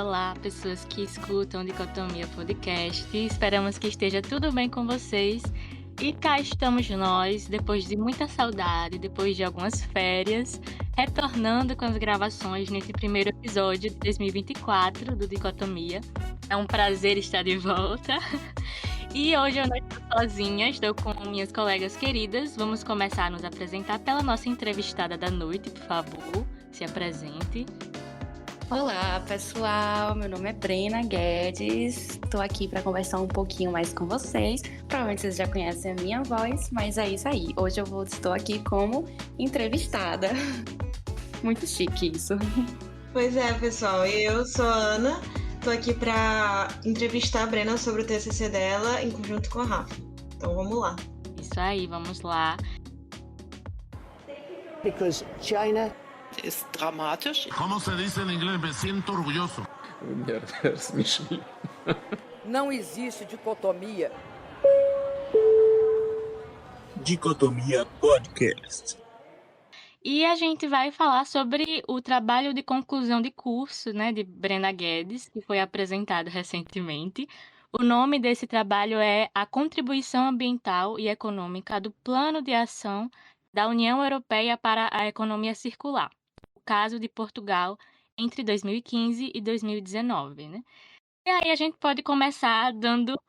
olá, pessoas que escutam Dicotomia Podcast. Esperamos que esteja tudo bem com vocês. E cá estamos nós, depois de muita saudade, depois de algumas férias, retornando com as gravações nesse primeiro episódio de 2024 do Dicotomia. É um prazer estar de volta. E hoje eu não estou sozinha, estou com minhas colegas queridas. Vamos começar a nos apresentar pela nossa entrevistada da noite, por favor, se apresente. Olá, pessoal. Meu nome é Brena Guedes. Estou aqui para conversar um pouquinho mais com vocês. Provavelmente vocês já conhecem a minha voz, mas é isso aí. Hoje estou aqui como entrevistada. Muito chique isso. Pois é, pessoal. Eu sou a Ana. Estou aqui para entrevistar a Brena sobre o TCC dela em conjunto com a Rafa. Então vamos lá. Isso aí, vamos lá. Because China ist dramatisch. ¿Cómo se dice en inglés? Me siento orgulloso. Não existe dicotomia. Dicotomia Podcast. E a gente vai falar sobre o trabalho de conclusão de curso, né, de Brena Guedes, que foi apresentado recentemente. O nome desse trabalho é A Contribuição Ambiental e Econômica do Plano de Ação da União Europeia para a Economia Circular. O caso de Portugal entre 2015 e 2019, né? E aí a gente pode começar dando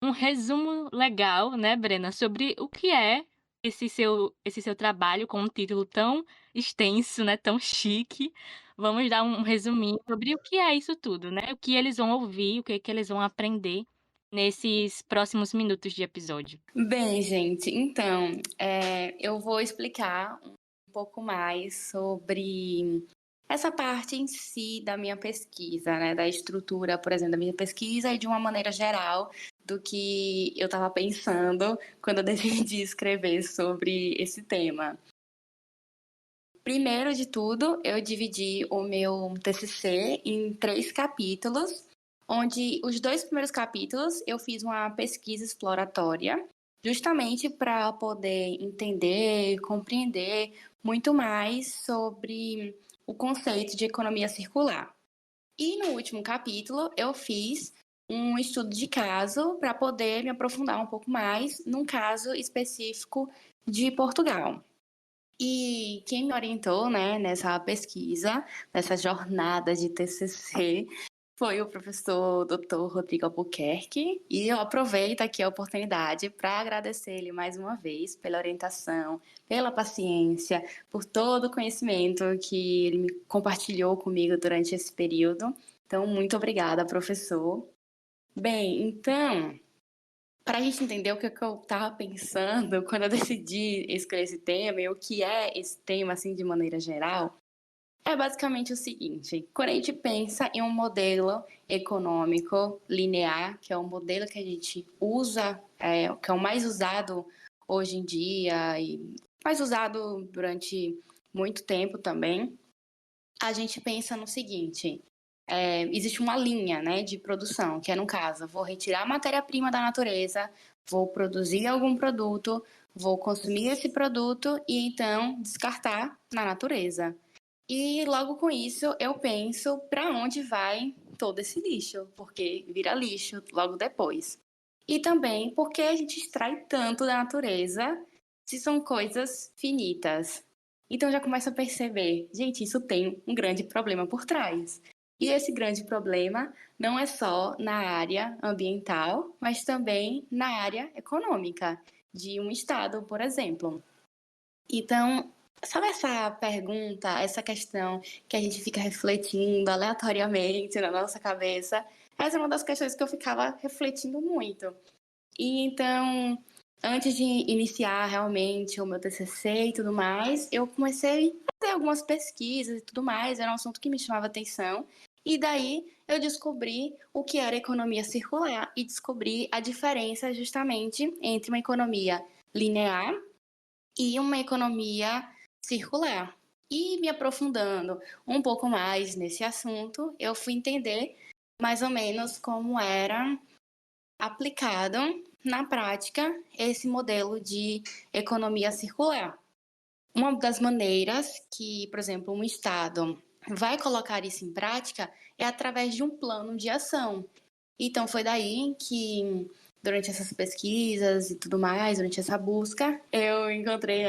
um resumo legal, né, Brena, sobre o que é esse seu trabalho com um título tão extenso, né, tão chique. Vamos dar um resuminho sobre o que é isso tudo, né? O que eles vão ouvir, o que eles vão aprender nesses próximos minutos de episódio. Bem, gente, então, eu vou explicar um pouco mais sobre essa parte em si da minha pesquisa, né? Da estrutura, por exemplo, da minha pesquisa e de uma maneira geral do que eu estava pensando quando eu decidi escrever sobre esse tema. Primeiro de tudo, eu dividi o meu TCC em 3 capítulos, onde os 2 primeiros capítulos eu fiz uma pesquisa exploratória, justamente para poder entender e compreender muito mais sobre o conceito de economia circular. E no último capítulo eu fiz um estudo de caso para poder me aprofundar um pouco mais num caso específico de Portugal. E quem me orientou, né, nessa pesquisa, nessa jornada de TCC, foi o professor Dr. Rodrigo Albuquerque, e eu aproveito aqui a oportunidade para agradecer ele mais uma vez pela orientação, pela paciência, por todo o conhecimento que ele me compartilhou comigo durante esse período. Então, muito obrigada, professor. Bem, então, para a gente entender o que eu estava pensando quando eu decidi escolher esse tema e o que é esse tema, assim, de maneira geral, é basicamente o seguinte: quando a gente pensa em um modelo econômico linear, que é um modelo que a gente usa, que é o mais usado hoje em dia e mais usado durante muito tempo também, a gente pensa no seguinte: existe uma linha, né, de produção, que é, no caso, vou retirar a matéria-prima da natureza, vou produzir algum produto, vou consumir esse produto e então descartar na natureza. E logo com isso eu penso para onde vai todo esse lixo, porque vira lixo logo depois. E também porque a gente extrai tanto da natureza se são coisas finitas. Então já começo a perceber, gente, isso tem um grande problema por trás. E esse grande problema não é só na área ambiental, mas também na área econômica de um estado, por exemplo. Então, sabe essa pergunta, essa questão que a gente fica refletindo aleatoriamente na nossa cabeça? Essa é uma das questões que eu ficava refletindo muito. E então, antes de iniciar realmente o meu TCC e tudo mais, eu comecei a fazer algumas pesquisas e tudo mais, era um assunto que me chamava atenção. E daí eu descobri o que era economia circular e descobri a diferença justamente entre uma economia linear e uma economia circular. E me aprofundando um pouco mais nesse assunto, eu fui entender mais ou menos como era aplicado na prática esse modelo de economia circular. Uma das maneiras que, por exemplo, um Estado vai colocar isso em prática é através de um plano de ação. Então, foi daí que, durante essas pesquisas e tudo mais, durante essa busca, eu encontrei,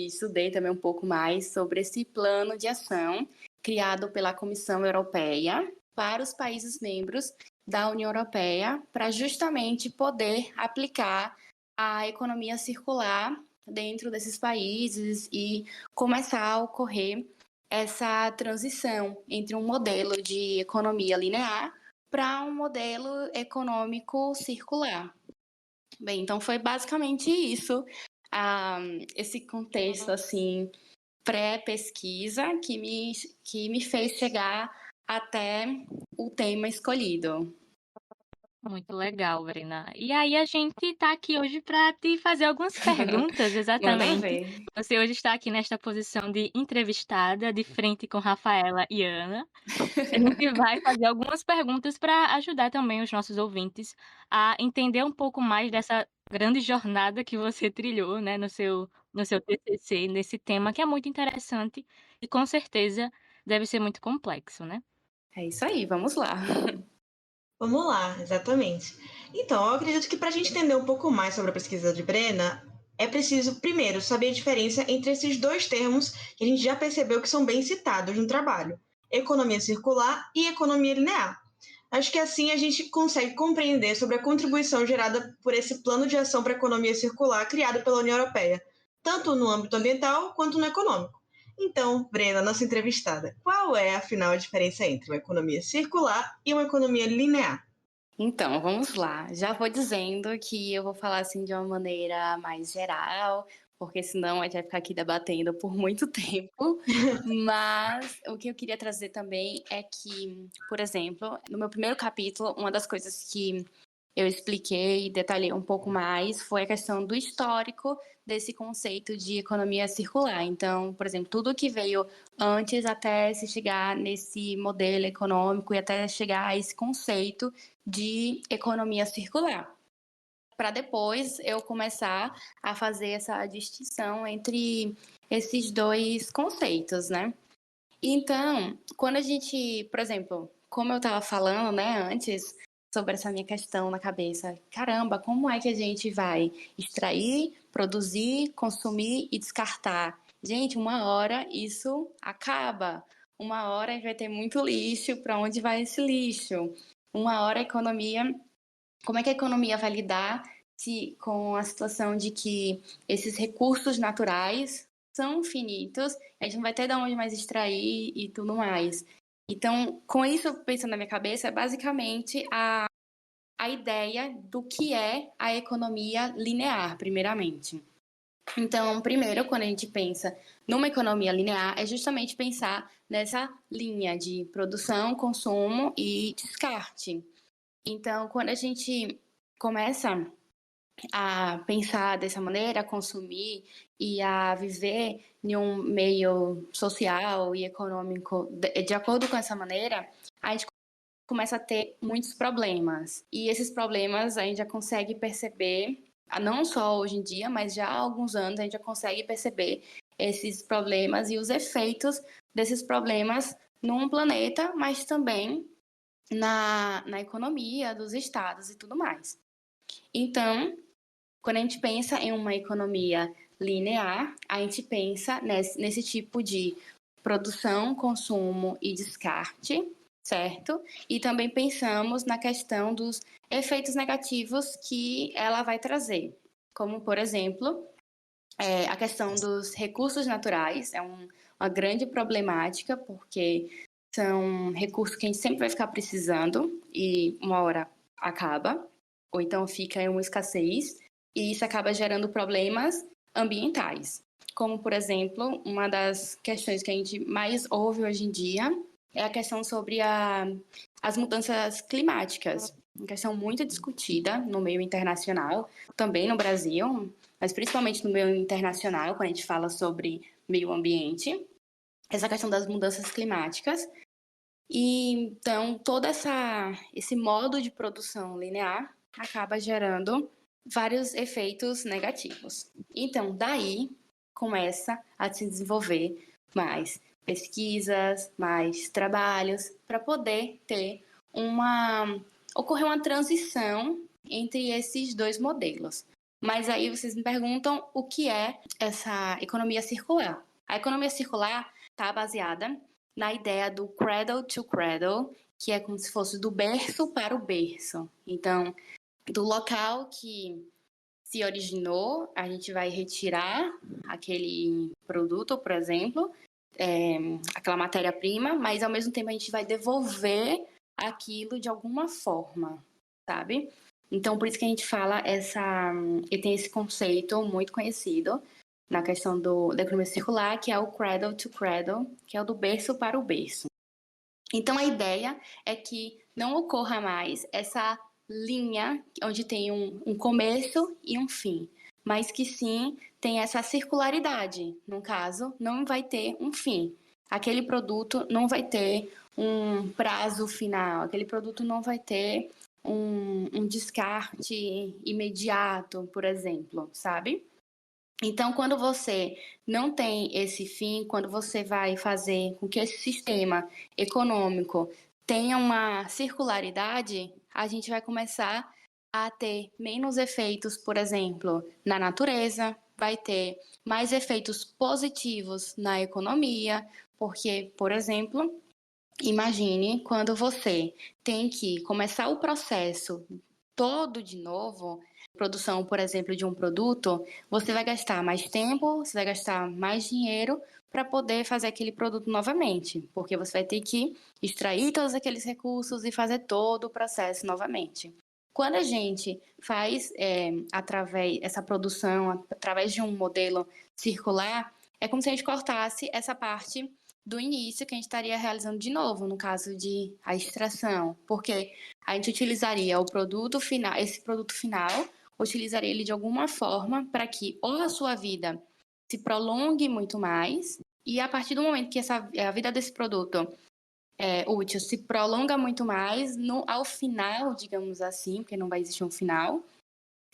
estudei também um pouco mais sobre esse plano de ação criado pela Comissão Europeia para os países membros da União Europeia, para justamente poder aplicar a economia circular dentro desses países e começar a ocorrer essa transição entre um modelo de economia linear para um modelo econômico circular. Bem, então foi basicamente isso, esse contexto assim pré-pesquisa que me fez chegar até o tema escolhido. Muito legal, Brena. E aí a gente tá aqui hoje para te fazer algumas perguntas, Manda exatamente. ver. Você hoje está aqui nesta posição de entrevistada, de frente com Rafaela e Ana. A gente vai fazer algumas perguntas para ajudar também os nossos ouvintes a entender um pouco mais dessa grande jornada que você trilhou, né, no seu TCC, nesse tema que é muito interessante e com certeza deve ser muito complexo, né? É isso aí, vamos lá. Vamos lá, exatamente. Então, eu acredito que para a gente entender um pouco mais sobre a pesquisa de Brena, é preciso, primeiro, saber a diferença entre esses dois termos que a gente já percebeu que são bem citados no trabalho: economia circular e economia linear. Acho que assim a gente consegue compreender sobre a contribuição gerada por esse plano de ação para a economia circular criado pela União Europeia, tanto no âmbito ambiental quanto no econômico. Então, Brena, nossa entrevistada, qual é, afinal, a diferença entre uma economia circular e uma economia linear? Então, vamos lá. Já vou dizendo que eu vou falar assim de uma maneira mais geral, porque senão a gente vai ficar aqui debatendo por muito tempo. Mas o que eu queria trazer também é que, por exemplo, no meu primeiro capítulo, uma das coisas que eu expliquei e detalhei um pouco mais foi a questão do histórico desse conceito de economia circular. Então, por exemplo, tudo que veio antes até se chegar nesse modelo econômico e até chegar a esse conceito de economia circular. Para depois eu começar a fazer essa distinção entre esses dois conceitos, né? Então, quando a gente, por exemplo, como eu estava falando, né, antes, sobre essa minha questão na cabeça, caramba, como é que a gente vai extrair, produzir, consumir e descartar? Gente, uma hora isso acaba. Uma hora a gente vai ter muito lixo, para onde vai esse lixo? Uma hora a economia, como é que a economia vai lidar com a situação de que esses recursos naturais são finitos, a gente não vai ter de onde mais extrair e tudo mais. Então, com isso pensando na minha cabeça, é basicamente a ideia do que é a economia linear, primeiramente. Então, primeiro, quando a gente pensa numa economia linear, é justamente pensar nessa linha de produção, consumo e descarte. Então, quando a gente começa a pensar dessa maneira, a consumir e a viver em um meio social e econômico de acordo com essa maneira, a gente começa a ter muitos problemas. E esses problemas a gente já consegue perceber, não só hoje em dia, mas já há alguns anos a gente já consegue perceber esses problemas e os efeitos desses problemas num planeta, mas também na economia dos estados e tudo mais. Então, quando a gente pensa em uma economia linear, a gente pensa nesse tipo de produção, consumo e descarte, certo? E também pensamos na questão dos efeitos negativos que ela vai trazer, como, por exemplo, a questão dos recursos naturais, é uma grande problemática, porque são recursos que a gente sempre vai ficar precisando e uma hora acaba, ou então fica em uma escassez, e isso acaba gerando problemas ambientais. Como, por exemplo, uma das questões que a gente mais ouve hoje em dia é a questão sobre as mudanças climáticas. Uma questão muito discutida no meio internacional, também no Brasil, mas principalmente no meio internacional, quando a gente fala sobre meio ambiente, essa questão das mudanças climáticas. E então, todo esse modo de produção linear acaba gerando vários efeitos negativos. Então, daí começa a se desenvolver mais pesquisas, mais trabalhos, para poder ocorrer uma transição entre esses dois modelos. Mas aí vocês me perguntam o que é essa economia circular. A economia circular está baseada na ideia do cradle to cradle, que é como se fosse do berço para o berço. Então, do local que se originou, a gente vai retirar aquele produto, por exemplo, aquela matéria-prima, mas ao mesmo tempo a gente vai devolver aquilo de alguma forma, sabe? Então, por isso que a gente fala e tem esse conceito muito conhecido na questão da economia circular, que é o cradle to cradle, que é o do berço para o berço. Então, a ideia é que não ocorra mais essa linha onde tem um começo e um fim, mas que sim tem essa circularidade. No caso, não vai ter um fim. Aquele produto não vai ter um prazo final, aquele produto não vai ter um descarte imediato, por exemplo, sabe? Então, quando você não tem esse fim, quando você vai fazer com que esse sistema econômico tenha uma circularidade, a gente vai começar a ter menos efeitos, por exemplo, na natureza, vai ter mais efeitos positivos na economia, porque, por exemplo, imagine quando você tem que começar o processo todo de novo, produção, por exemplo, de um produto, você vai gastar mais tempo, você vai gastar mais dinheiro para poder fazer aquele produto novamente, porque você vai ter que extrair todos aqueles recursos e fazer todo o processo novamente. Quando a gente faz essa produção através de um modelo circular, é como se a gente cortasse essa parte do início que a gente estaria realizando de novo, no caso de a extração, porque a gente utilizaria o produto final, esse produto final, utilizaria ele de alguma forma para que ou a sua vida se prolongue muito mais, e a partir do momento que a vida desse produto útil se prolonga muito mais, ao final, digamos assim, porque não vai existir um final,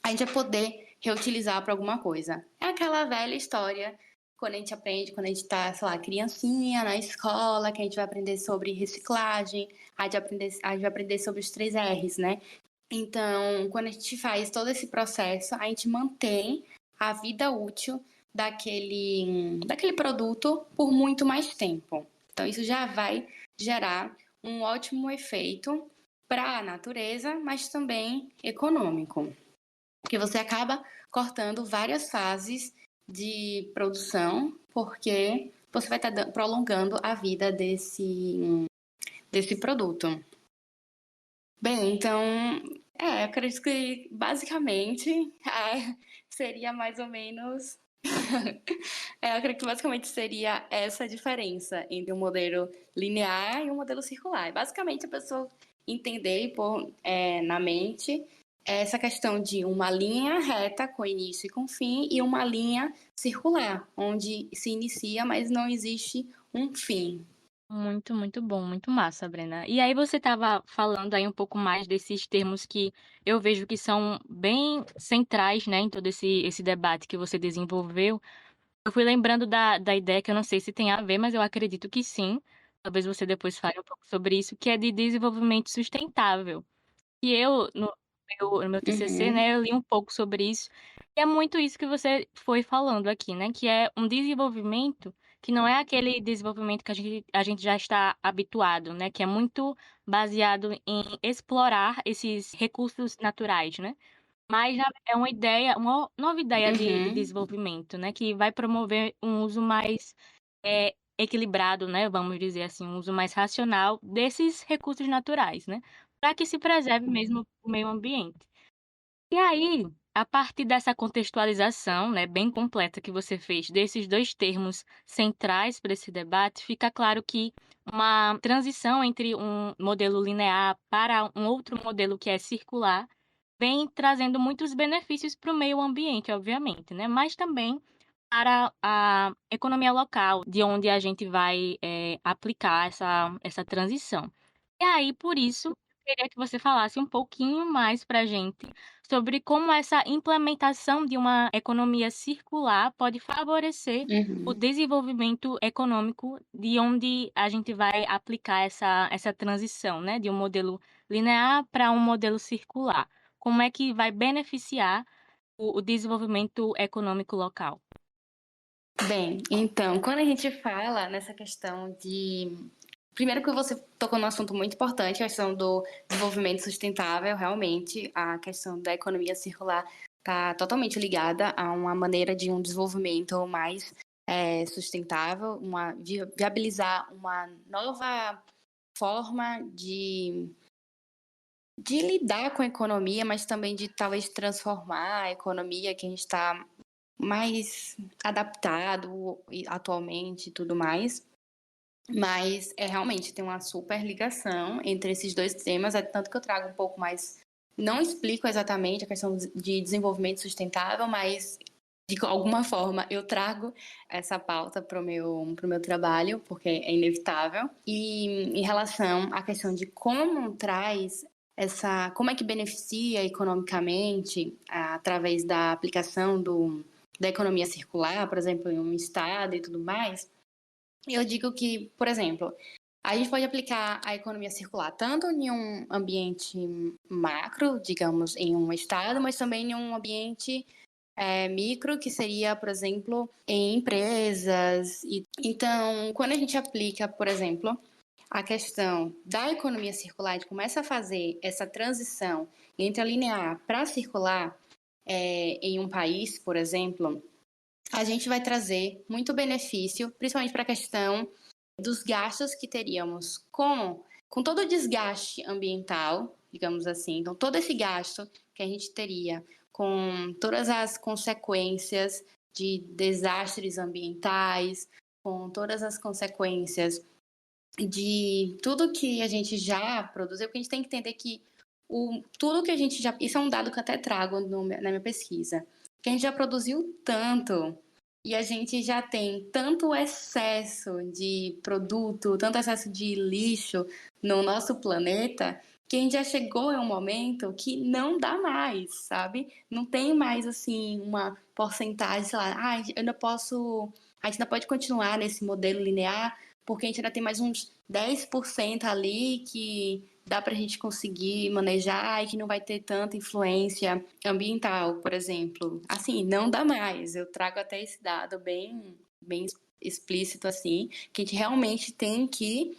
a gente vai poder reutilizar para alguma coisa. É aquela velha história quando a gente aprende, quando a gente está, sei lá, criancinha, na escola, que a gente vai aprender sobre reciclagem, a gente vai aprender sobre os 3 R's, né? Então, quando a gente faz todo esse processo, a gente mantém a vida útil daquele produto por muito mais tempo. Então, isso já vai gerar um ótimo efeito para a natureza, mas também econômico. Porque você acaba cortando várias fases de produção, porque você vai estar prolongando a vida desse produto. Bem, então, eu acredito que basicamente seria mais ou menos. Eu acredito que basicamente seria essa a diferença entre um modelo linear e um modelo circular. Basicamente, a pessoa entender e pôr na mente essa questão de uma linha reta com início e com fim e uma linha circular, onde se inicia, mas não existe um fim. Muito, muito bom, muito massa, Brena. E aí você estava falando aí um pouco mais desses termos que eu vejo que são bem centrais, né, em todo esse debate que você desenvolveu. Eu fui lembrando da ideia que eu não sei se tem a ver, mas eu acredito que sim. Talvez você depois fale um pouco sobre isso, que é de desenvolvimento sustentável. E eu, no meu TCC, Uhum, né, eu li um pouco sobre isso. E é muito isso que você foi falando aqui, né, que é um desenvolvimento que não é aquele desenvolvimento que a gente já está habituado, né, que é muito baseado em explorar esses recursos naturais, né? Mas é uma ideia, uma nova ideia de uhum, desenvolvimento, né, que vai promover um uso mais equilibrado, né, vamos dizer assim, um uso mais racional desses recursos naturais, né, para que se preserve mesmo o meio ambiente. E aí, a partir dessa contextualização, né, bem completa que você fez desses dois termos centrais para esse debate, fica claro que uma transição entre um modelo linear para um outro modelo que é circular vem trazendo muitos benefícios para o meio ambiente, obviamente, né? Mas também para a economia local, de onde a gente vai aplicar essa transição. E aí, por isso, eu queria que você falasse um pouquinho mais para a gente sobre como essa implementação de uma economia circular pode favorecer o Uhum. desenvolvimento econômico de onde a gente vai aplicar essa transição, né, de um modelo linear para um modelo circular. Como é que vai beneficiar o desenvolvimento econômico local? Bem, então, quando a gente fala nessa questão de. Primeiro que você tocou num assunto muito importante, a questão do desenvolvimento sustentável, realmente, a questão da economia circular está totalmente ligada a uma maneira de um desenvolvimento mais sustentável, viabilizar uma nova forma de lidar com a economia, mas também de talvez transformar a economia que a gente está mais adaptado atualmente e tudo mais. Mas realmente tem uma super ligação entre esses dois temas, é tanto que eu trago um pouco mais. Não explico exatamente a questão de desenvolvimento sustentável, mas de alguma forma eu trago essa pauta para o meu trabalho, porque é inevitável. E em relação à questão de como traz como é que beneficia economicamente através da aplicação da economia circular, por exemplo, em um estado e tudo mais, eu digo que, por exemplo, a gente pode aplicar a economia circular tanto em um ambiente macro, digamos, em um estado, mas também em um ambiente micro, que seria, por exemplo, em empresas. Então, quando a gente aplica, por exemplo, a questão da economia circular, a gente começa a fazer essa transição entre a linear para circular em um país, por exemplo, a gente vai trazer muito benefício, principalmente para a questão dos gastos que teríamos com todo o desgaste ambiental, digamos assim. Então, todo esse gasto que a gente teria com todas as consequências de desastres ambientais, com todas as consequências de tudo que a gente já produziu, porque a gente tem que entender que tudo que a gente já... Isso é um dado que eu até trago na minha pesquisa. Que a gente já produziu tanto e a gente já tem tanto excesso de produto, tanto excesso de lixo no nosso planeta, que a gente já chegou em um momento que não dá mais, sabe? Não tem mais, assim, uma porcentagem, sei lá, a gente ainda pode continuar nesse modelo linear, porque a gente ainda tem mais uns 10% ali que dá para a gente conseguir manejar e que não vai ter tanta influência ambiental, por exemplo. Assim, não dá mais. Eu trago até esse dado bem explícito, assim, que a gente realmente tem que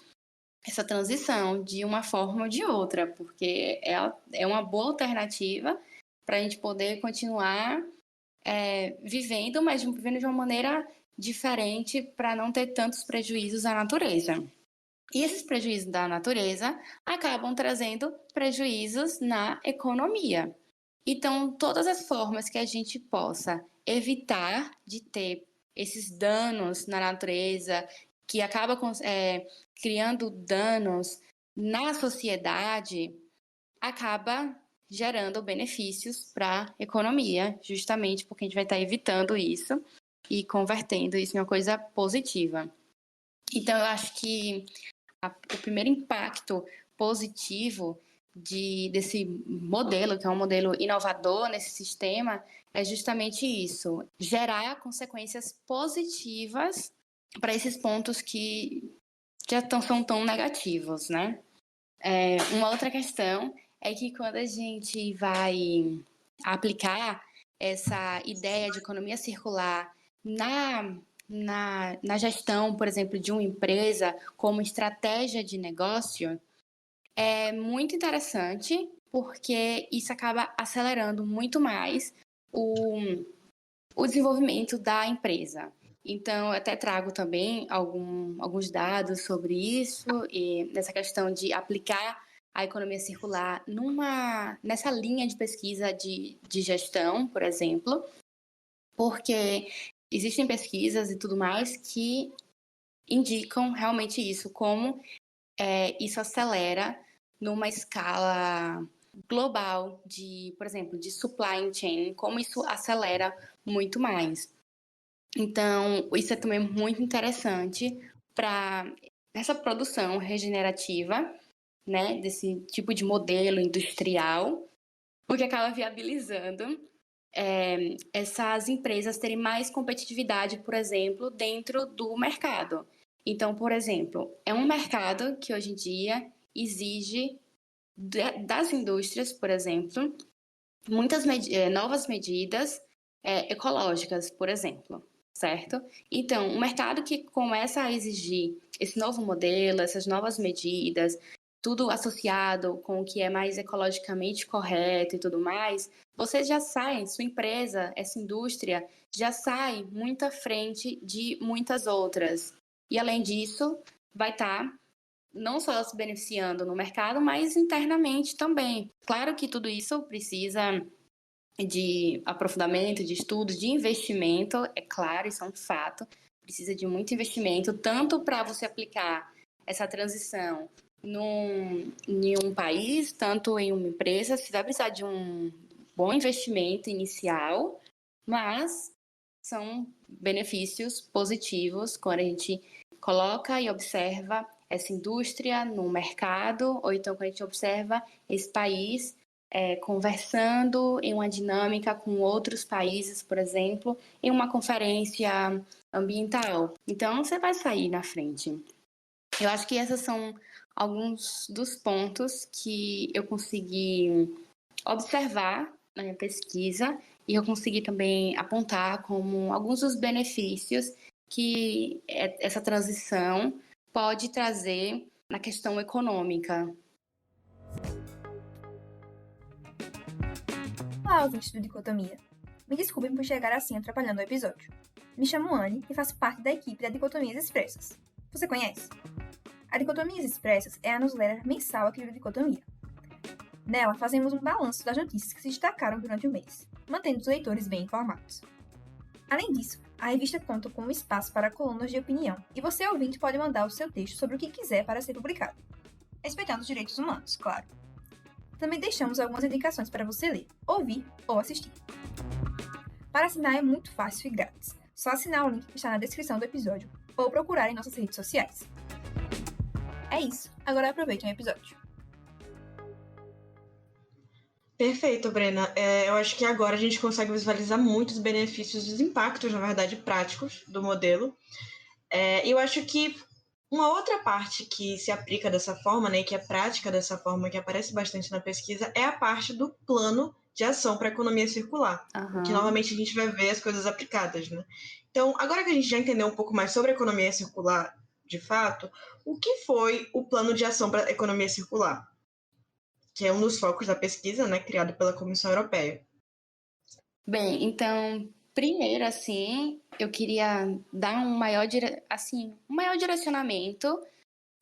essa transição de uma forma ou de outra, porque é uma boa alternativa para a gente poder continuar vivendo, mas vivendo de uma maneira diferente para não ter tantos prejuízos à natureza. E esses prejuízos da natureza acabam trazendo prejuízos na economia. Então, todas as formas que a gente possa evitar de ter esses danos na natureza, que acaba criando danos na sociedade, acaba gerando benefícios para a economia, justamente porque a gente vai estar evitando isso e convertendo isso em uma coisa positiva. Então, eu acho que o primeiro impacto positivo desse modelo, que é um modelo inovador nesse sistema, é justamente isso: gerar consequências positivas para esses pontos que já são tão negativos, né? Uma outra questão é que quando a gente vai aplicar essa ideia de economia circular na gestão, por exemplo, de uma empresa como estratégia de negócio, é muito interessante, porque isso acaba acelerando muito mais o desenvolvimento da empresa. Então, eu até trago também alguns dados sobre isso, e nessa questão de aplicar a economia circular nessa linha de pesquisa de gestão, por exemplo, porque existem pesquisas e tudo mais que indicam realmente isso, como isso acelera numa escala global por exemplo, de supply chain, como isso acelera muito mais. Então, isso é também muito interessante para essa produção regenerativa né, desse tipo de modelo industrial, o que acaba viabilizando essas empresas terem mais competitividade, por exemplo, dentro do mercado. Então, por exemplo, é um mercado que hoje em dia exige das indústrias, por exemplo, muitas novas medidas ecológicas, por exemplo, certo? Então, um mercado que começa a exigir esse novo modelo, essas novas medidas, tudo associado com o que é mais ecologicamente correto e tudo mais, você já sai, sua empresa, essa indústria, já sai muito à frente de muitas outras. E, além disso, vai estar não só se beneficiando no mercado, mas internamente também. Claro que tudo isso precisa de aprofundamento, de estudos, de investimento, é claro, isso é um fato. Precisa de muito investimento, tanto para você aplicar essa transição em um país, tanto em uma empresa, você vai precisar de um bom investimento inicial, mas são benefícios positivos quando a gente coloca e observa essa indústria no mercado, ou então quando a gente observa esse país conversando em uma dinâmica com outros países, por exemplo, em uma conferência ambiental. Então, você vai sair na frente. Eu acho que esses são alguns dos pontos que eu consegui observar na minha pesquisa e eu consegui também apontar como alguns dos benefícios que essa transição pode trazer na questão econômica. Olá, ouvintes do Dicotomia. Me desculpem por chegar assim atrapalhando o episódio. Me chamo Anne e faço parte da equipe da Dicotomias Expressas. Você conhece? A Dicotomias Expressas é a newsletter mensal aqui do Dicotomia. Nela, fazemos um balanço das notícias que se destacaram durante o mês, mantendo os leitores bem informados. Além disso, a revista conta com um espaço para colunas de opinião, e você, ouvinte, pode mandar o seu texto sobre o que quiser para ser publicado, respeitando os direitos humanos, claro. Também deixamos algumas indicações para você ler, ouvir ou assistir. Para assinar é muito fácil e grátis. Só assinar o link que está na descrição do episódio ou procurar em nossas redes sociais. É isso, agora aproveitem o episódio. Perfeito, Brena. Eu acho que agora a gente consegue visualizar muitos benefícios e os impactos, na verdade, práticos do modelo. E eu acho que uma outra parte que se aplica dessa forma, né, que é prática dessa forma, que aparece bastante na pesquisa, é a parte do plano de ação para a economia circular, que novamente a gente vai ver as coisas aplicadas, né? Então, agora que a gente já entendeu um pouco mais sobre a economia circular, de fato, o que foi o plano de ação para a economia circular? Que é um dos focos da pesquisa, né, criado pela Comissão Europeia. Bem, então, primeiro, assim, eu queria dar um maior direcionamento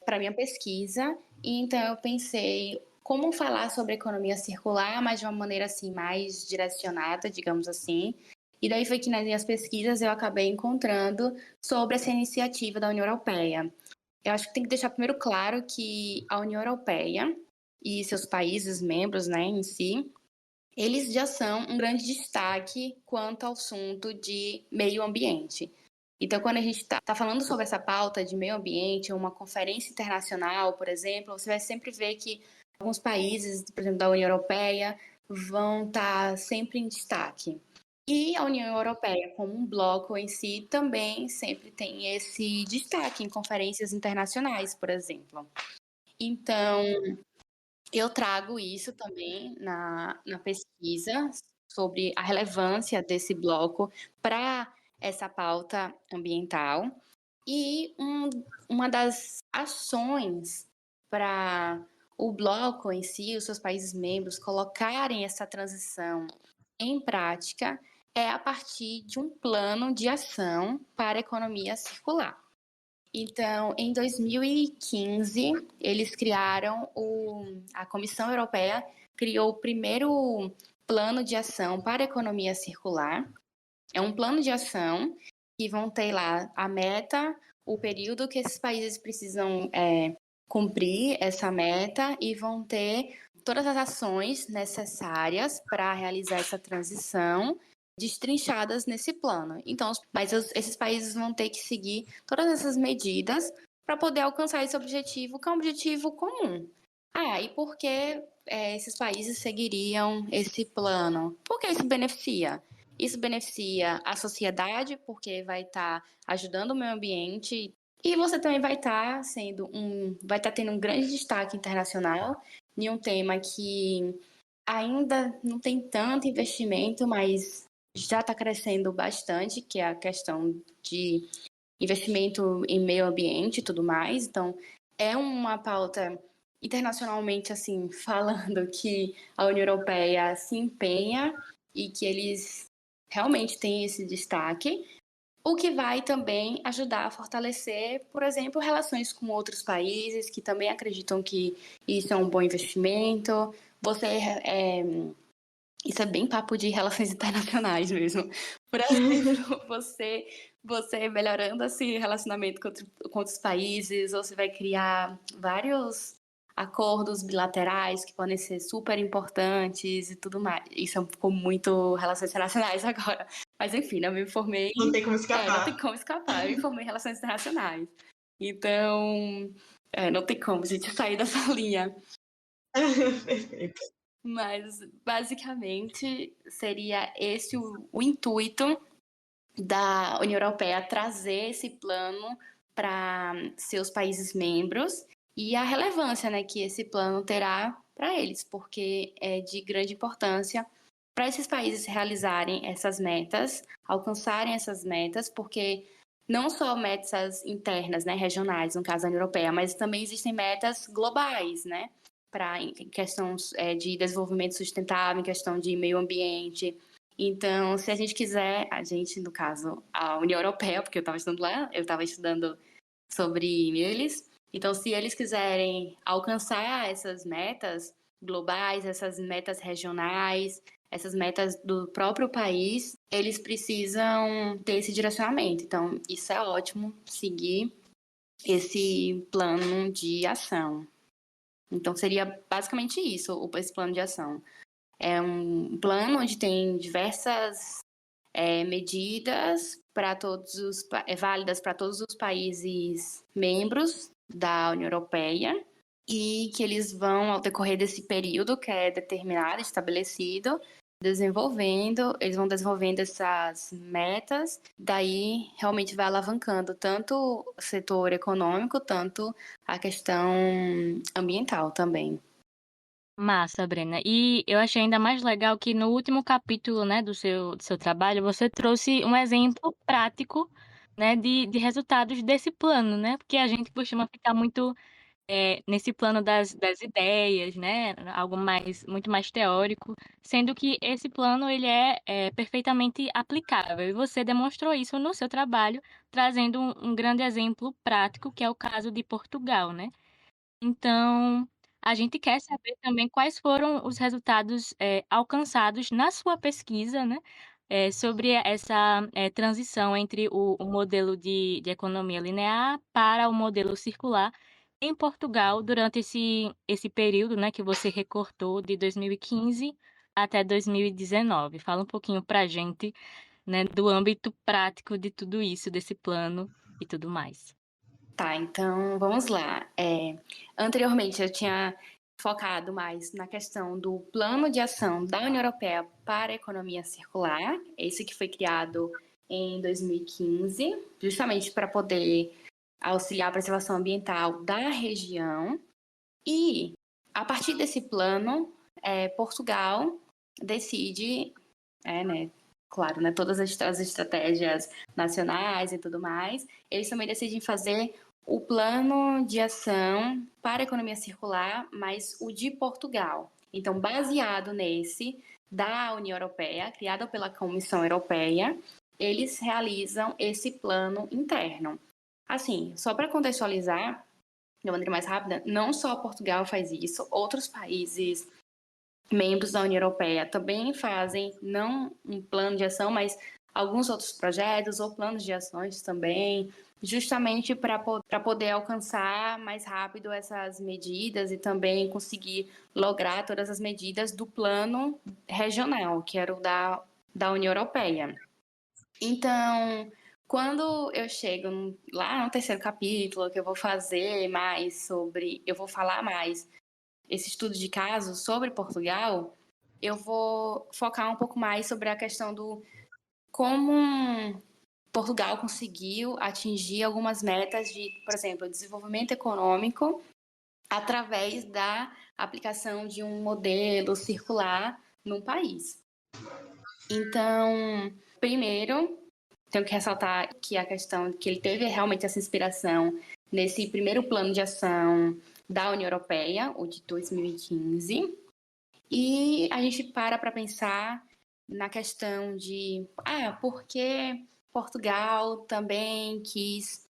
para a minha pesquisa, e então eu pensei como falar sobre economia circular, mas de uma maneira assim mais direcionada, digamos assim. E daí foi que nas minhas pesquisas eu acabei encontrando sobre essa iniciativa da União Europeia. Eu acho que tem que deixar primeiro claro que a União Europeia e seus países membros, né, em si, eles já são um grande destaque quanto ao assunto de meio ambiente. Então, quando a gente está falando sobre essa pauta de meio ambiente, uma conferência internacional, por exemplo, você vai sempre ver que alguns países, por exemplo, da União Europeia, vão estar sempre em destaque. E a União Europeia, como um bloco em si, também sempre tem esse destaque em conferências internacionais, por exemplo. Então, eu trago isso também na pesquisa sobre a relevância desse bloco para essa pauta ambiental. E uma das ações para o bloco em si, os seus países membros, colocarem essa transição em prática é a partir de um plano de ação para a economia circular. Então, em 2015, eles criaram a Comissão Europeia criou o primeiro plano de ação para a economia circular. É um plano de ação que vão ter lá a meta, o período que esses países precisam cumprir essa meta e vão ter todas as ações necessárias para realizar essa transição destrinchadas nesse plano. Então, mas esses países vão ter que seguir todas essas medidas para poder alcançar esse objetivo, que é um objetivo comum. E por que esses países seguiriam esse plano? Porque isso beneficia. Isso beneficia a sociedade, porque vai estar ajudando o meio ambiente, e você também vai estar tendo um grande destaque internacional em um tema que ainda não tem tanto investimento, mas já está crescendo bastante, que é a questão de investimento em meio ambiente e tudo mais. Então, é uma pauta internacionalmente, assim, falando que a União Europeia se empenha e que eles realmente têm esse destaque, o que vai também ajudar a fortalecer, por exemplo, relações com outros países que também acreditam que isso é um bom investimento. Isso é bem papo de relações internacionais mesmo. Por exemplo, você melhorando esse relacionamento com outros países, ou você vai criar vários acordos bilaterais que podem ser super importantes e tudo mais. Isso ficou muito relações internacionais agora. Mas enfim, eu me formei. Não tem como Não tem escapar. como escapar. Eu me formei em relações internacionais. Então, não tem como a gente sair dessa linha. Perfeito. Mas, basicamente, seria esse o intuito da União Europeia, trazer esse plano para seus países membros e a relevância, né, que esse plano terá para eles, porque é de grande importância para esses países realizarem essas metas, alcançarem essas metas, porque não só metas internas, né, regionais, no caso da União Europeia, mas também existem metas globais, né, para em questão de desenvolvimento sustentável, em questão de meio ambiente. Então, se a gente quiser, a gente, no caso, a União Europeia, porque eu estava estudando lá, eu estava estudando sobre eles. Então, se eles quiserem alcançar essas metas globais, essas metas regionais, essas metas do próprio país, eles precisam ter esse direcionamento. Então, isso é ótimo, seguir esse plano de ação. Então, seria basicamente isso, esse plano de ação. É um plano onde tem diversas medidas para válidas para todos os países membros da União Europeia e que eles vão, ao decorrer desse período que é determinado, estabelecido, eles vão desenvolvendo essas metas, daí realmente vai alavancando tanto o setor econômico, tanto a questão ambiental também. Massa, Brena. E eu achei ainda mais legal que no último capítulo, né, do seu trabalho, você trouxe um exemplo prático, né, de resultados desse plano, né? Porque a gente costuma ficar muito nesse plano das ideias, né? Algo muito mais teórico, sendo que esse plano ele é perfeitamente aplicável. E você demonstrou isso no seu trabalho, trazendo um grande exemplo prático, que é o caso de Portugal, né? Então, a gente quer saber também quais foram os resultados alcançados na sua pesquisa, né? Sobre essa transição entre o modelo de economia linear para o modelo circular em Portugal durante esse período, né, que você recortou de 2015 até 2019. Fala um pouquinho para a gente, né, do âmbito prático de tudo isso, desse plano e tudo mais. Tá, então vamos lá. Anteriormente eu tinha focado mais na questão do plano de ação da União Europeia para a economia circular, esse que foi criado em 2015, justamente para poder auxiliar a preservação ambiental da região. E a partir desse plano, Portugal decide, né, claro, né, todas as estratégias nacionais e tudo mais, eles também decidem fazer o plano de ação para a economia circular, mas o de Portugal. Então, baseado nesse da União Europeia, criado pela Comissão Europeia, eles realizam esse plano interno. Assim, só para contextualizar, de maneira mais rápida, não só Portugal faz isso, outros países membros da União Europeia também fazem, não um plano de ação, mas alguns outros projetos ou planos de ações também, justamente para poder alcançar mais rápido essas medidas e também conseguir lograr todas as medidas do plano regional, que era o da União Europeia. Então, quando eu chego lá no terceiro capítulo, que eu vou falar mais esse estudo de caso sobre Portugal, eu vou focar um pouco mais sobre a questão do como Portugal conseguiu atingir algumas metas de, por exemplo, desenvolvimento econômico através da aplicação de um modelo circular no país. Então, primeiro, tenho que ressaltar que a questão que ele teve realmente essa inspiração nesse primeiro plano de ação da União Europeia, o de 2015, e a gente para pensar na questão de por que Portugal também quis,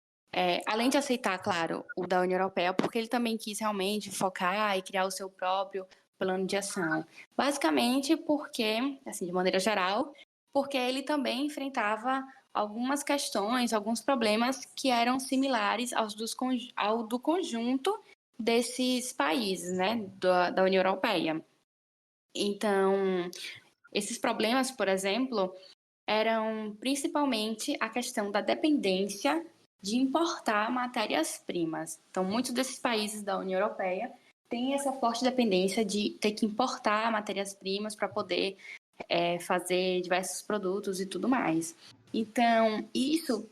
além de aceitar, claro, o da União Europeia, porque ele também quis realmente focar e criar o seu próprio plano de ação. Basicamente porque, assim, de maneira geral, porque ele também enfrentava algumas questões, alguns problemas que eram similares ao do conjunto desses países, né, da União Europeia. Então, esses problemas, por exemplo, eram principalmente a questão da dependência de importar matérias-primas. Então, muitos desses países da União Europeia têm essa forte dependência de ter que importar matérias-primas para poder fazer diversos produtos e tudo mais. Então, isso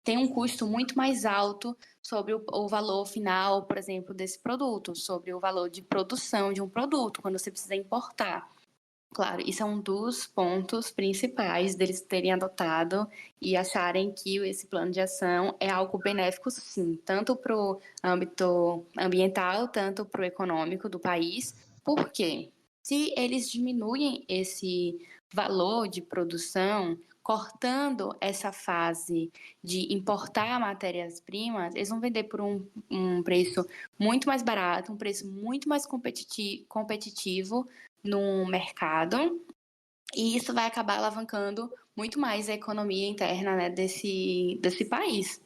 tem um custo muito mais alto sobre o valor final, por exemplo, desse produto, sobre o valor de produção de um produto, quando você precisa importar. Claro, isso é um dos pontos principais deles terem adotado e acharem que esse plano de ação é algo benéfico, sim, tanto para o âmbito ambiental, tanto para o econômico do país. Por quê? Se eles diminuem esse valor de produção, cortando essa fase de importar matérias-primas, eles vão vender por um preço muito mais barato, um preço muito mais competitivo no mercado, e isso vai acabar alavancando muito mais a economia interna, né, desse país.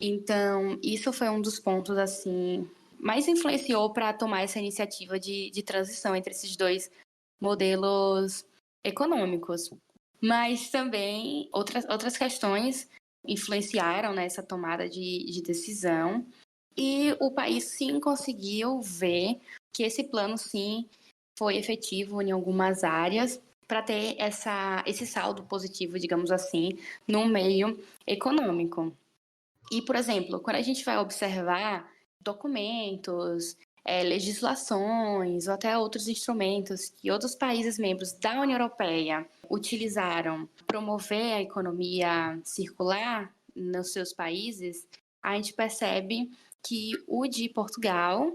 Então, isso foi um dos pontos, assim, mais influenciou para tomar essa iniciativa de transição entre esses dois modelos econômicos. Mas também outras questões influenciaram nessa tomada de decisão, e o país sim conseguiu ver que esse plano sim foi efetivo em algumas áreas para ter esse saldo positivo, digamos assim, no meio econômico. E, por exemplo, quando a gente vai observar documentos, legislações ou até outros instrumentos que outros países membros da União Europeia utilizaram para promover a economia circular nos seus países, a gente percebe que o de Portugal,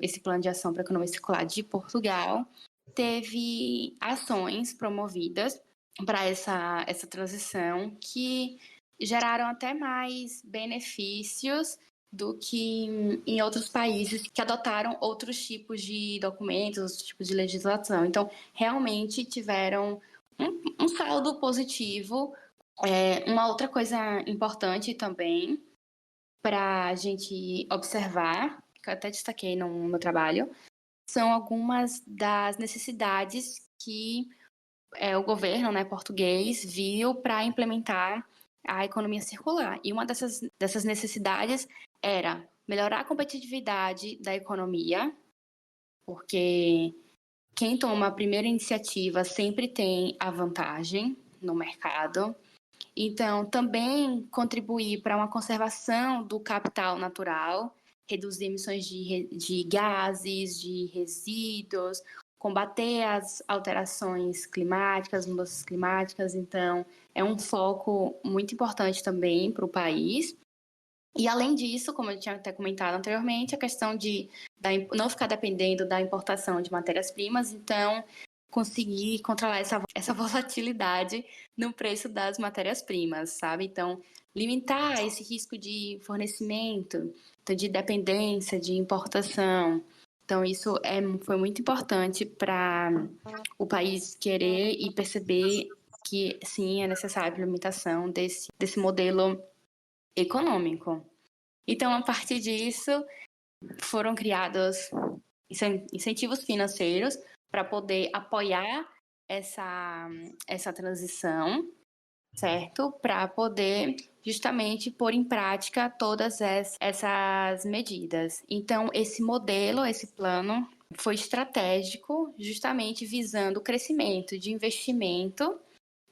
esse plano de ação para a economia circular de Portugal, teve ações promovidas para essa transição que geraram até mais benefícios do que em outros países que adotaram outros tipos de documentos, outros tipos de legislação. Então, realmente tiveram um saldo positivo. Uma outra coisa importante também para a gente observar, que eu até destaquei no meu trabalho, são algumas das necessidades que o governo, né, português viu para implementar a economia circular. E uma dessas necessidades era melhorar a competitividade da economia, porque quem toma a primeira iniciativa sempre tem a vantagem no mercado. Então, também contribuir para uma conservação do capital natural, reduzir emissões de gases, de resíduos, combater as alterações climáticas, mudanças climáticas. Então, é um foco muito importante também para o país. E, além disso, como eu tinha até comentado anteriormente, a questão de não ficar dependendo da importação de matérias-primas, então, conseguir controlar essa volatilidade no preço das matérias-primas, sabe? Então, limitar esse risco de fornecimento, então, de dependência, de importação. Então, isso foi muito importante para o país querer e perceber que, sim, é necessária a implementação desse modelo econômico. Então, a partir disso, foram criados incentivos financeiros para poder apoiar essa transição. certo? Para poder justamente pôr em prática todas essas medidas. Então, esse modelo, esse plano, foi estratégico, justamente visando o crescimento de investimento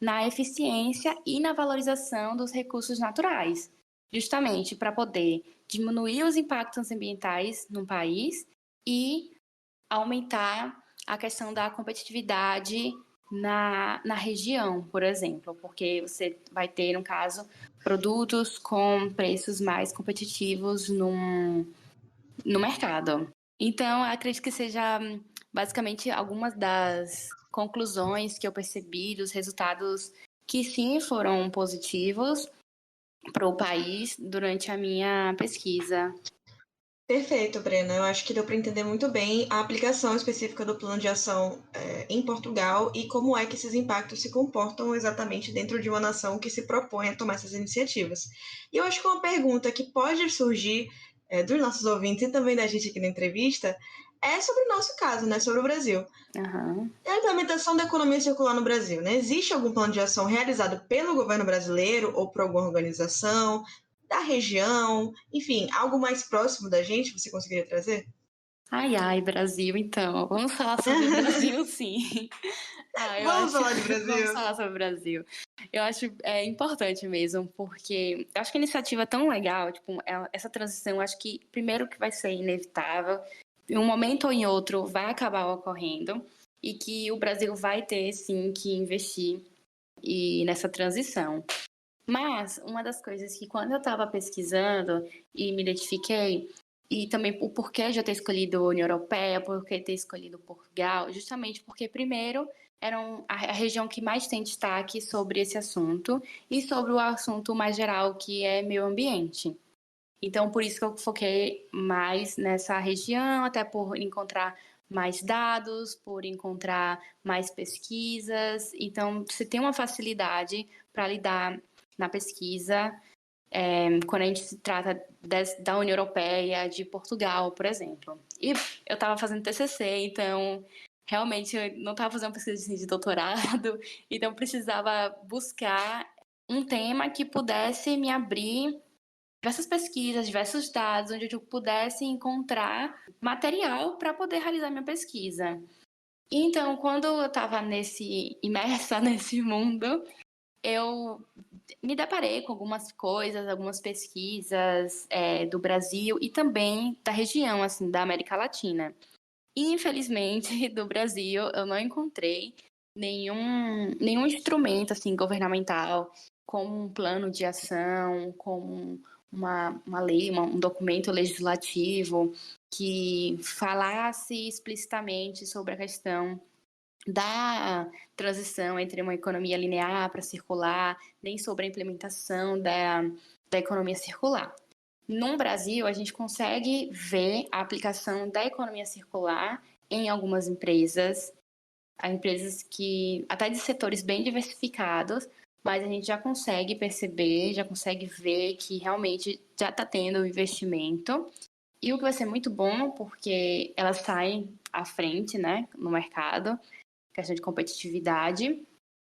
na eficiência e na valorização dos recursos naturais, justamente para poder diminuir os impactos ambientais no país e aumentar a questão da competitividade na região, por exemplo, porque você vai ter, no caso, produtos com preços mais competitivos no mercado. Então, acredito que seja basicamente algumas das conclusões que eu percebi, dos resultados que sim foram positivos para o país durante a minha pesquisa. Perfeito, Brena. Eu acho que deu para entender muito bem a aplicação específica do plano de ação em Portugal e como é que esses impactos se comportam exatamente dentro de uma nação que se propõe a tomar essas iniciativas. E eu acho que uma pergunta que pode surgir dos nossos ouvintes e também da gente aqui na entrevista é sobre o nosso caso, né? Sobre o Brasil. Uhum. E a implementação da economia circular no Brasil, né? Existe algum plano de ação realizado pelo governo brasileiro ou por alguma organização da região, enfim, algo mais próximo da gente, você conseguiria trazer? Ai, Brasil, então. Vamos falar sobre o Brasil, sim. Eu Vamos acho. falar de Vamos Brasil. falar sobre o Brasil. Eu acho importante mesmo, porque eu acho que a iniciativa é tão legal, tipo, essa transição, eu acho que primeiro que vai ser inevitável, em um momento ou em outro vai acabar ocorrendo, e que o Brasil vai ter, sim, que investir nessa transição. Mas uma das coisas que quando eu estava pesquisando e me identifiquei, e também o porquê de eu ter escolhido a União Europeia, porquê ter escolhido Portugal, justamente porque, primeiro, era a região que mais tem destaque sobre esse assunto e sobre o assunto mais geral, que é meio ambiente. Então, por isso que eu foquei mais nessa região, até por encontrar mais dados, por encontrar mais pesquisas. Então, você tem uma facilidade para lidar na pesquisa, quando a gente se trata da União Europeia, de Portugal, por exemplo. E eu estava fazendo TCC, então realmente eu não estava fazendo pesquisa de doutorado, então eu precisava buscar um tema que pudesse me abrir diversas pesquisas, diversos dados, onde eu pudesse encontrar material para poder realizar minha pesquisa. Então, quando eu estava imersa nesse mundo, eu me deparei com algumas coisas, algumas pesquisas do Brasil e também da região, assim, da América Latina. E, infelizmente, do Brasil, eu não encontrei nenhum instrumento, assim, governamental, como um plano de ação, como uma lei, um documento legislativo que falasse explicitamente sobre a questão da transição entre uma economia linear para circular, nem sobre a implementação da economia circular. No Brasil, a gente consegue ver a aplicação da economia circular em algumas empresas que até de setores bem diversificados, mas a gente já consegue perceber, já consegue ver que realmente já está tendo investimento. E o que vai ser muito bom, porque elas saem à frente, né, no mercado, questão de competitividade,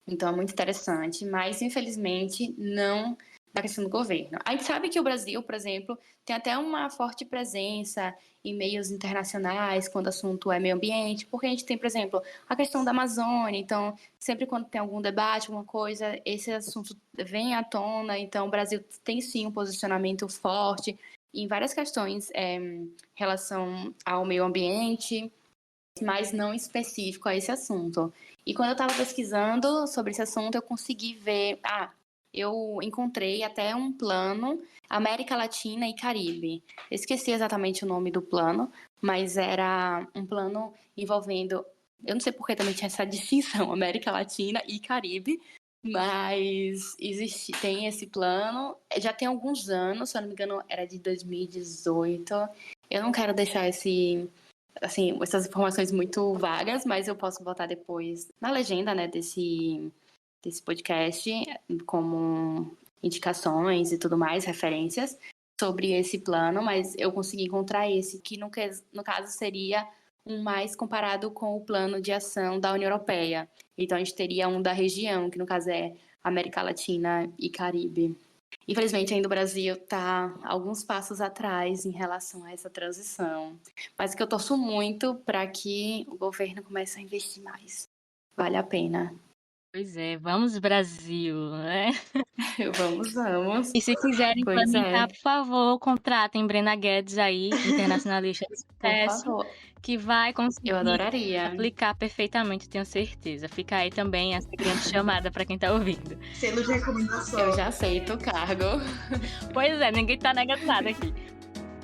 então é muito interessante, mas infelizmente não da questão do governo. A gente sabe que o Brasil, por exemplo, tem até uma forte presença em meios internacionais quando o assunto é meio ambiente, porque a gente tem, por exemplo, a questão da Amazônia, então sempre quando tem algum debate, alguma coisa, esse assunto vem à tona, então o Brasil tem sim um posicionamento forte em várias questões em relação ao meio ambiente, mas não específico a esse assunto. E quando eu estava pesquisando sobre esse assunto, eu consegui ver, eu encontrei até um plano América Latina e Caribe. Eu esqueci exatamente o nome do plano, mas era um plano envolvendo, eu não sei porque também tinha essa distinção, América Latina e Caribe, mas tem esse plano, já tem alguns anos, se eu não me engano era de 2018. Eu não quero deixar essas informações muito vagas, mas eu posso botar depois na legenda, né, desse podcast, como indicações e tudo mais, referências sobre esse plano, mas eu consegui encontrar esse, que no caso seria um mais comparado com o plano de ação da União Europeia. Então a gente teria um da região, que no caso é América Latina e Caribe. Infelizmente, ainda o Brasil está alguns passos atrás em relação a essa transição. Mas que eu torço muito para que o governo comece a investir mais. Vale a pena. Pois é, vamos Brasil, né? Vamos. E se quiserem Pois implementar, é. por favor, contratem Brena Guedes aí, internacionalista de Por sucesso, favor. que vai Eu conseguir adoraria. aplicar perfeitamente, tenho certeza. Fica aí também a seguinte chamada para quem tá ouvindo. Selo de recomendação. Eu já aceito o cargo. Pois é, ninguém tá negando nada aqui.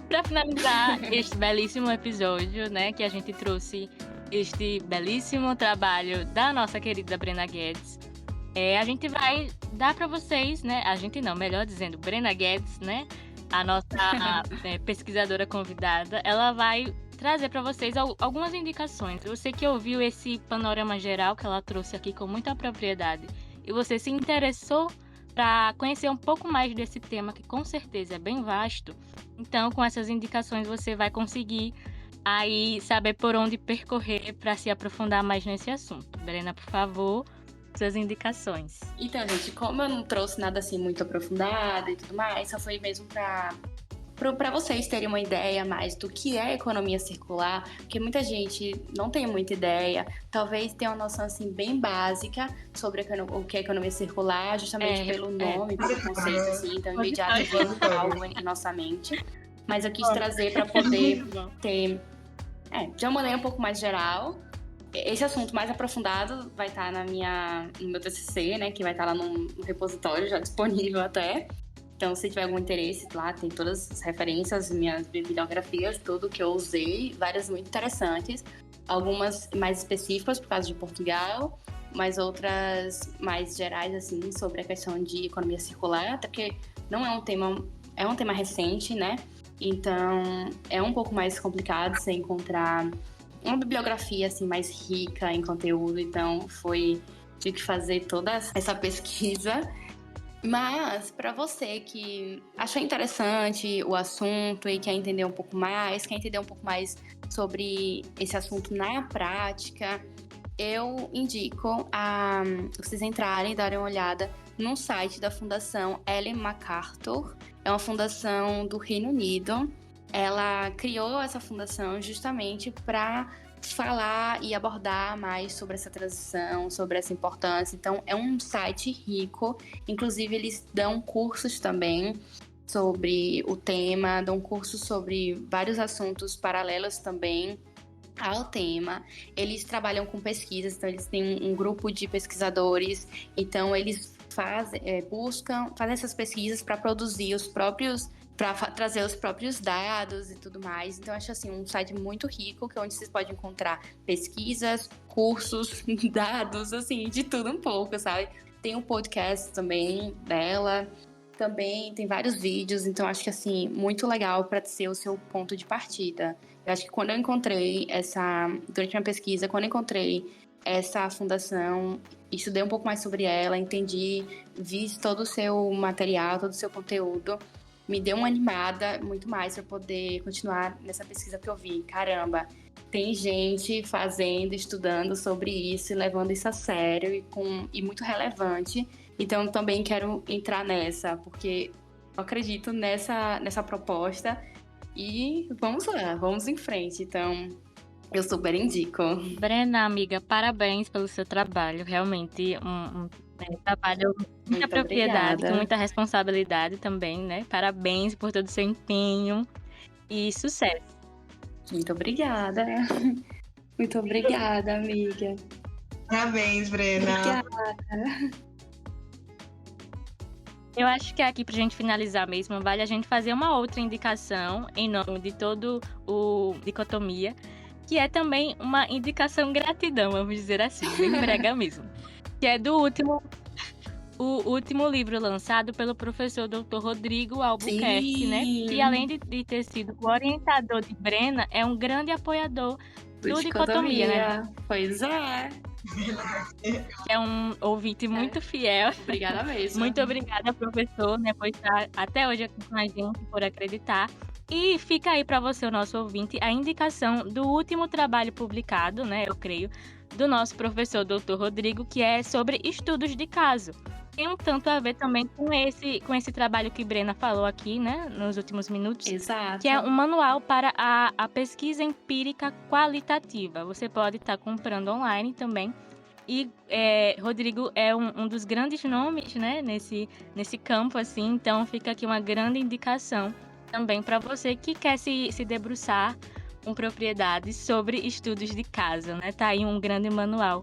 Para finalizar este belíssimo episódio, né, que a gente trouxe este belíssimo trabalho da nossa querida Brena Guedes, a gente vai dar para vocês, né, a gente não, melhor dizendo, Brena Guedes, né, a nossa pesquisadora convidada, ela vai trazer para vocês algumas indicações. Você que ouviu esse panorama geral que ela trouxe aqui com muita propriedade e você se interessou para conhecer um pouco mais desse tema, que com certeza é bem vasto, então com essas indicações você vai conseguir aí saber por onde percorrer para se aprofundar mais nesse assunto. Brena, por favor, suas indicações. Então, gente, como eu não trouxe nada assim muito aprofundado e tudo mais, só foi mesmo para vocês terem uma ideia mais do que é economia circular, porque muita gente não tem muita ideia, talvez tenha uma noção assim bem básica sobre o que é economia circular, justamente pelo nome, pelo conceito assim, então imediato vem algo em nossa mente. Mas eu quis trazer para poder ter, de uma maneira um pouco mais geral. Esse assunto mais aprofundado vai estar no meu TCC, né, que vai estar lá no repositório, já disponível até. Então, se tiver algum interesse, lá tem todas as referências, minhas bibliografias, tudo que eu usei, várias muito interessantes. Algumas mais específicas por causa de Portugal, mas outras mais gerais, assim, sobre a questão de economia circular, até porque não é um tema recente, né? Então, é um pouco mais complicado você encontrar uma bibliografia assim, mais rica em conteúdo. Então, tive que fazer toda essa pesquisa. Mas, para você que achou interessante o assunto e quer entender um pouco mais, sobre esse assunto na prática, eu indico a vocês entrarem e darem uma olhada no site da Fundação Ellen MacArthur. É uma fundação do Reino Unido. Ela criou essa fundação justamente para falar e abordar mais sobre essa transição, sobre essa importância. Então, é um site rico. Inclusive, eles dão cursos também sobre o tema, dão cursos sobre vários assuntos paralelos também ao tema. Eles trabalham com pesquisas, então eles têm um grupo de pesquisadores, então eles buscam fazer essas pesquisas para produzir para trazer os próprios dados e tudo mais. Então, acho assim, um site muito rico, que é onde vocês podem encontrar pesquisas, cursos, dados, assim, de tudo um pouco, sabe? Tem um podcast também dela, também tem vários vídeos, então acho que, assim, muito legal para ser o seu ponto de partida. Eu acho que quando eu encontrei durante minha pesquisa, quando eu encontrei essa fundação, estudei um pouco mais sobre ela, entendi, vi todo o seu material, todo o seu conteúdo, me deu uma animada muito mais para poder continuar nessa pesquisa que eu vi. Caramba, tem gente fazendo, estudando sobre isso, levando isso a sério e muito relevante. Então, também quero entrar nessa, porque eu acredito nessa proposta e vamos lá, vamos em frente. Então, eu super indico. Brena, amiga, parabéns pelo seu trabalho. Realmente, um trabalho com muita propriedade, obrigada. com muita responsabilidade também, né? Parabéns por todo o seu empenho e sucesso. Muito obrigada. Muito obrigada, amiga. Parabéns, Brena. Obrigada. Eu acho que aqui, pra gente finalizar mesmo, vale a gente fazer uma outra indicação em nome de todo o Dicotomia, que é também uma indicação gratidão, vamos dizer assim, bem brega mesmo. Que é o último livro lançado pelo professor Dr. Rodrigo Albuquerque, né? Que além de ter sido o orientador de Brena, é um grande apoiador do Dicotomia, né? Pois é. Que é um ouvinte muito fiel. Obrigada mesmo. Muito obrigada, professor, né, por estar até hoje aqui com a gente, por acreditar. E fica aí para você, o nosso ouvinte, a indicação do último trabalho publicado, né, eu creio, do nosso professor Dr. Rodrigo, que é sobre estudos de caso. tem um tanto a ver também com esse trabalho que Brena falou aqui, né, nos últimos minutos, Exato. que é um manual para a pesquisa empírica qualitativa. Você pode estar comprando online também. E Rodrigo é um dos grandes nomes, né, nesse campo, assim, então fica aqui uma grande indicação também para você que quer se debruçar com propriedade sobre estudos de caso, né? Tá aí um grande manual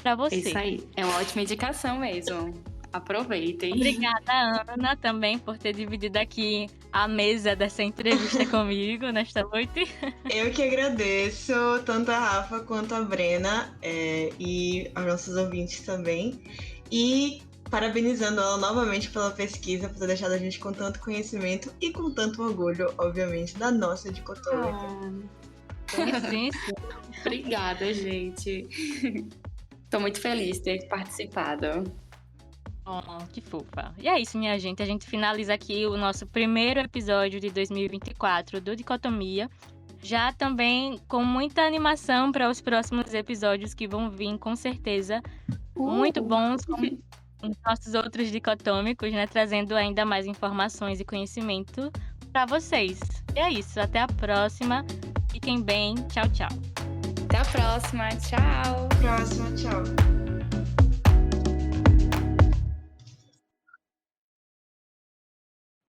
para você. Isso aí, é uma ótima indicação mesmo. Aproveitem. Obrigada, Ana, também por ter dividido aqui a mesa dessa entrevista comigo nesta noite. Eu que agradeço, tanto a Rafa quanto a Brena, e aos nossos ouvintes também. E parabenizando ela novamente pela pesquisa, por ter deixado a gente com tanto conhecimento e com tanto orgulho, obviamente, da nossa dicotomia. Sim. Obrigada, gente. Tô muito feliz de ter participado. Oh, que fofa. E é isso, minha gente. A gente finaliza aqui o nosso primeiro episódio de 2024 do Dicotomia. Já também com muita animação para os próximos episódios que vão vir, com certeza, muito bons, como os nossos outros dicotômicos, né? Trazendo ainda mais informações e conhecimento para vocês. E é isso. Até a próxima. Fiquem bem. Tchau, tchau. Até a próxima. Tchau. Próxima, tchau.